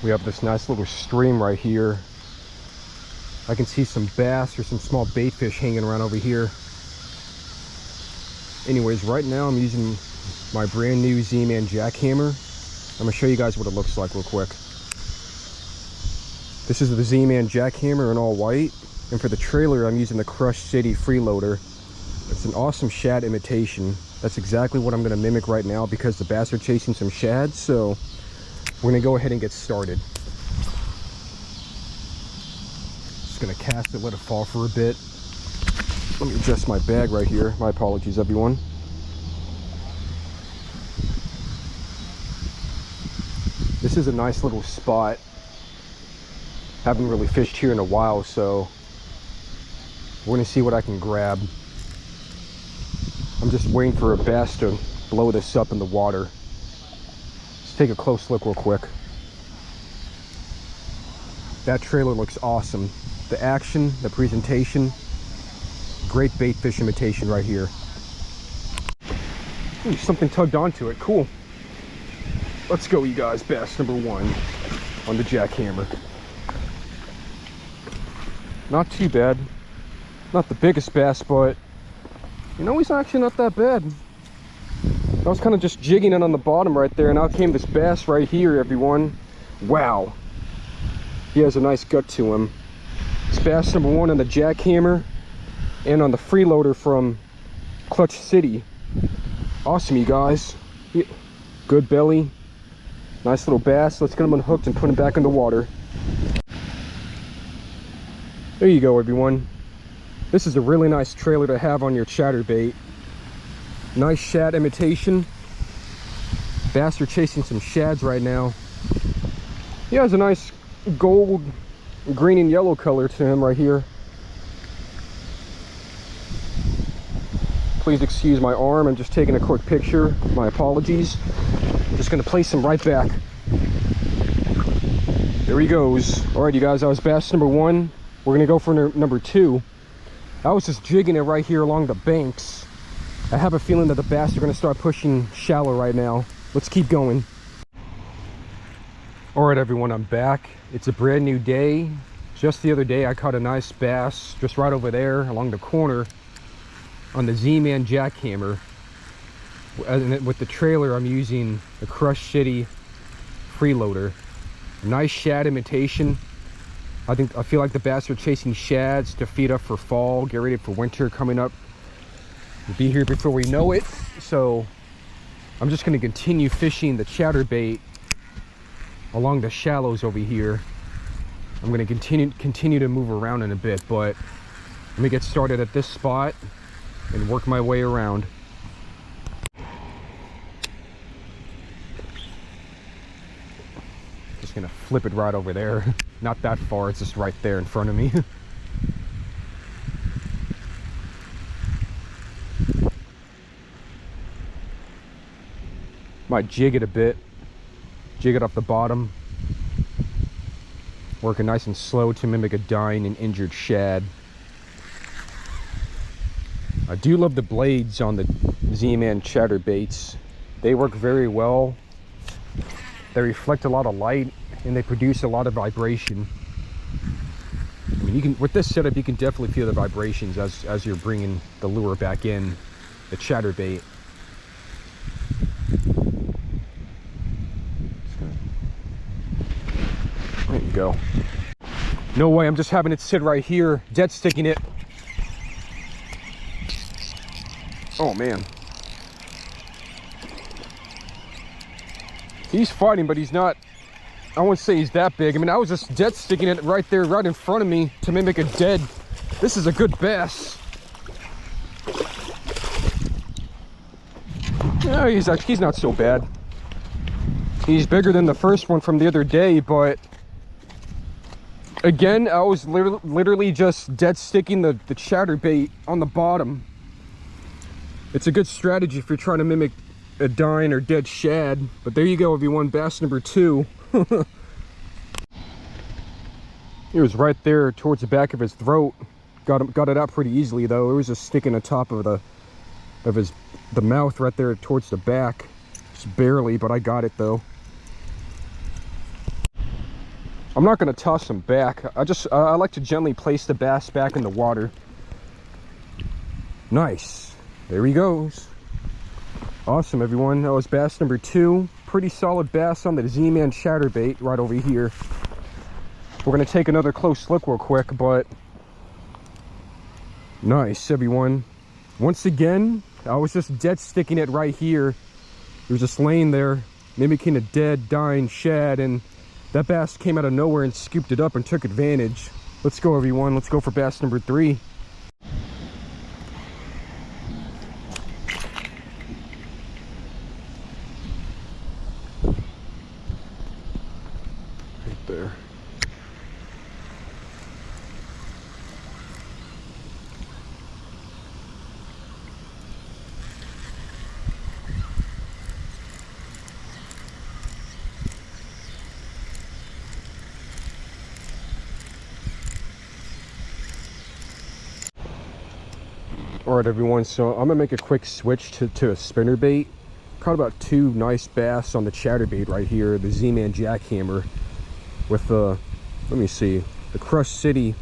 We have this nice little stream right here. I can see some bass or some small bait fish hanging around over here. Anyways, right now I'm using my brand new Z-Man jackhammer. I'm gonna show you guys what it looks like real quick. This is the Z-Man jackhammer in all white, and for the trailer I'm using the Crush City freeloader. It's an awesome shad imitation. That's exactly what I'm gonna mimic right now because the bass are chasing some shad, so we're gonna go ahead and get started. Just gonna cast it, let it fall for a bit. Let me adjust my bag right here. My apologies, everyone. This is a nice little spot. Haven't really fished here in a while, so we're gonna see what I can grab. I'm just waiting for a bass to blow this up in the water. Let's take a close look real quick. That trailer looks awesome. The action, the presentation, great bait fish imitation right here. Ooh, something tugged onto it, cool. Let's go, you guys. Bass number 1 on the jackhammer. Not too bad. Not the biggest bass, but you know, he's actually not that bad. I was kind of just jigging it on the bottom right there, and out came this bass right here, everyone. Wow. He has a nice gut to him. It's bass number 1 on the jackhammer and on the freeloader from Clutch City. Awesome, you guys. Good belly. Nice little bass. Let's get him unhooked and put him back in the water. There you go, everyone. This is a really nice trailer to have on your chatterbait. Nice shad imitation. Bass are chasing some shads right now. He has a nice gold, green, and yellow color to him right here. Please excuse my arm. I'm just taking a quick picture. My apologies. I'm just gonna place him right back. There he goes. All right, you guys, that was bass number 1. We're gonna go for number 2. I was just jigging it right here along the banks. I have a feeling that the bass are gonna start pushing shallow right now. Let's keep going. All right, everyone, I'm back. It's a brand new day. Just the other day, I caught a nice bass just right over there along the corner on the Z-Man jackhammer. And with the trailer, I'm using the Crush City freeloader. Nice shad imitation. I feel like the bass are chasing shads to feed up for fall, get ready for winter coming up. We'll be here before we know it. So I'm just going to continue fishing the chatterbait along the shallows over here. I'm going to continue to move around in a bit, but let me get started at this spot and work my way around. Just gonna flip it right over there. Not that far, it's just right there in front of me. Might jig it a bit. Jig it off the bottom. Working nice and slow to mimic a dying and injured shad. I do love the blades on the Z-Man chatterbaits. They work very well. They reflect a lot of light and they produce a lot of vibration. I mean, you can, with this setup, you can definitely feel the vibrations as you're bringing the lure back in, the chatterbait. There you go. No way, I'm just having it sit right here, dead sticking it. Oh man. He's fighting, but he's not, I wouldn't say he's that big. I mean, I was just dead sticking it right there, right in front of me to mimic a dead. This is a good bass. Yeah, he's not so bad. He's bigger than the first one from the other day, but again, I was literally just dead sticking the chatterbait on the bottom. It's a good strategy if you're trying to mimic a dying or dead shad. But there you go, everyone, bass number 2. It was right there towards the back of his throat. Got it out pretty easily though. It was just sticking on top of the mouth right there towards the back. Just barely, but I got it though. I'm not going to toss them back. I like to gently place the bass back in the water. Nice. There he goes. Awesome, everyone. That was bass number 2. Pretty solid bass on the Z-Man chatterbait right over here. We're going to take another close look real quick, but nice, everyone. Once again, I was just dead sticking it right here. He was just laying there, mimicking a dead, dying shad, and that bass came out of nowhere and scooped it up and took advantage. Let's go, everyone. Let's go for bass number 3. Right there. All right, everyone, so I'm gonna make a quick switch to a spinnerbait. Caught about 2 nice bass on the chatterbait right here, the Z-Man jackhammer with the, let me see, the Crush City,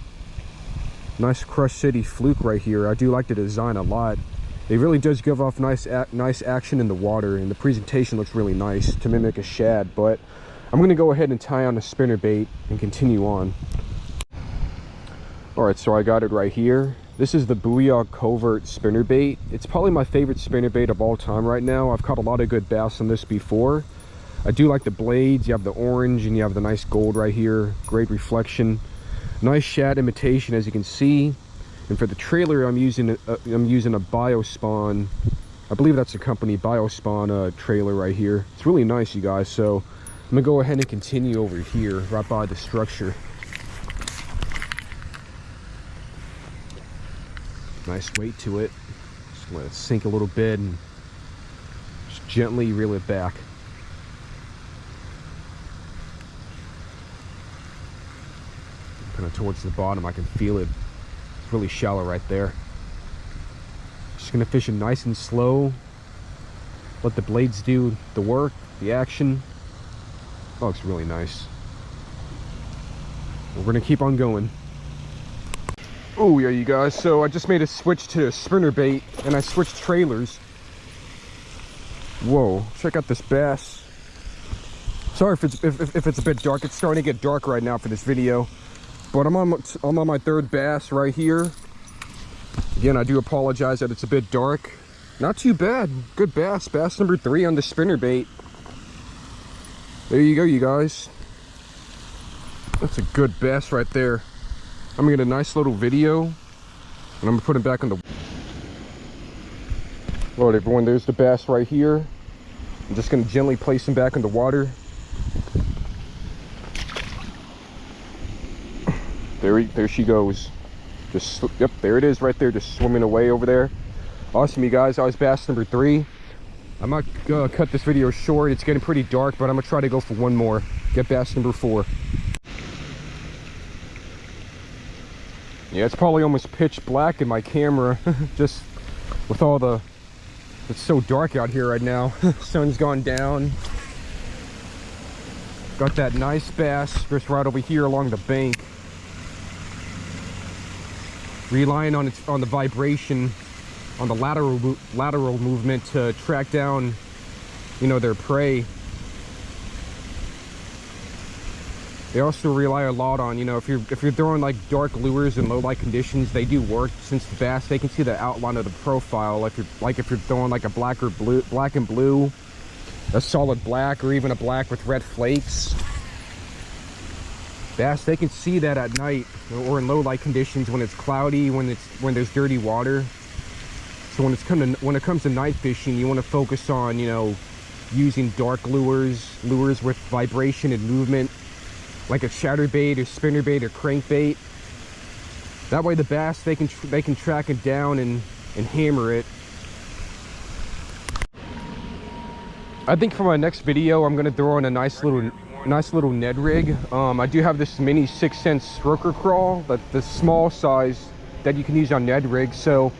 nice Crush City fluke right here. I do like the design a lot. It really does give off nice action in the water, and the presentation looks really nice to mimic a shad. But I'm gonna go ahead and tie on the spinnerbait and continue on. All right, so I got it right here. This is the Booyah Covert spinnerbait. It's probably my favorite spinnerbait of all time right now. I've caught a lot of good bass on this before. I do like the blades. You have the orange and you have the nice gold right here. Great reflection. Nice shad imitation, as you can see. And for the trailer, I'm using a Biospawn. I believe that's the company, Biospawn trailer right here. It's really nice, you guys. So I'm gonna go ahead and continue over here, right by the structure. Nice weight to it. Just let it sink a little bit and just gently reel it back. Kind of towards the bottom, I can feel it. It's really shallow right there. Just gonna fish it nice and slow. Let the blades do the work, the action. Oh, it's really nice. We're gonna keep on going. Oh yeah, you guys, so I just made a switch to spinnerbait and I switched trailers. Whoa, check out this bass. Sorry if it's a bit dark. It's starting to get dark right now for this video, but I'm on my 3rd bass right here. Again, I do apologize that it's a bit dark. Not too bad. Good bass. Bass number 3 on the spinnerbait. There you go, you guys. That's a good bass right there. I'm gonna get a nice little video and I'm gonna put him back in the... All right, everyone, there's the bass right here. I'm just gonna gently place him back in the water. There she goes. Just, yep, there it is right there, just swimming away over there. Awesome, you guys. That was bass number 3. I might cut this video short. It's getting pretty dark, but I'm gonna try to go for one more. Get bass number 4. Yeah, it's probably almost pitch black in my camera, just with all the... It's so dark out here right now. Sun's gone down. Got that nice bass just right over here along the bank. Relying on the vibration, on the lateral movement to track down, you know, their prey. They also rely a lot on, you know, if you're throwing like dark lures in low light conditions, they do work, since the bass, they can see the outline of the profile. If you're throwing like a black and blue, a solid black, or even a black with red flakes, bass, they can see that at night or in low light conditions, when it's cloudy, when there's dirty water. So when it comes to night fishing, you want to focus on, you know, using dark lures with vibration and movement, like a chatterbait or spinnerbait or crankbait. That way the bass, they can track it down and hammer it. I think for my next video, I'm gonna throw in a nice little Ned rig. I do have this mini 6 cent stroker crawl, but the small size that you can use on Ned rigs. So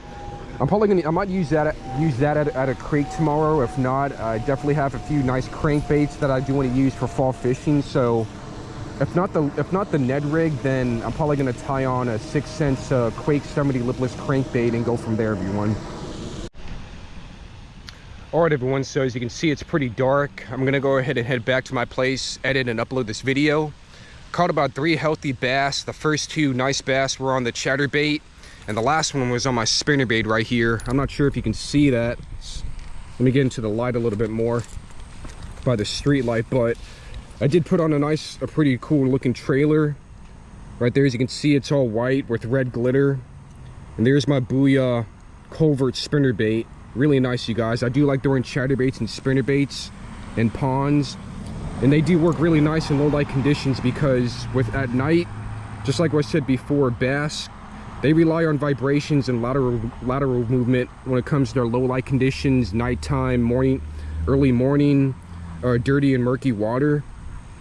I might use that at a creek tomorrow. If not, I definitely have a few nice crankbaits that I do want to use for fall fishing. So If not the Ned rig, then I'm probably gonna tie on a 6 cents Quake 70 lipless crankbait and go from there, everyone. All right, everyone, so as you can see, it's pretty dark. I'm gonna go ahead and head back to my place, edit and upload this video. Caught about 3 healthy bass. The first 2 nice bass were on the chatterbait, and the last one was on my spinnerbait right here. I'm not sure if you can see that. Let me get into the light a little bit more by the street light, but I did put on a pretty cool looking trailer. Right there, as you can see, it's all white with red glitter. And there's my Booyah Culvert spinnerbait. Really nice, you guys. I do like throwing chatterbaits and spinnerbaits in ponds, and they do work really nice in low light conditions, because at night, just like what I said before, bass, they rely on vibrations and lateral movement when it comes to their low light conditions, nighttime, early morning, dirty and murky water.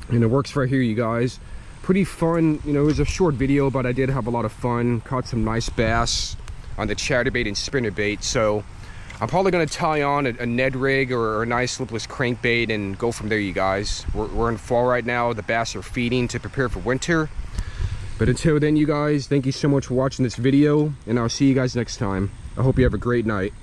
And it works right here, you guys. Pretty fun. You know, it was a short video, but I did have a lot of fun. Caught some nice bass on the chatterbait and spinnerbait. So I'm probably going to tie on a Ned rig or a nice lipless crankbait and go from there, you guys. We're in fall right now. The bass are feeding to prepare for winter. But until then, you guys, thank you so much for watching this video, and I'll see you guys next time. I hope you have a great night.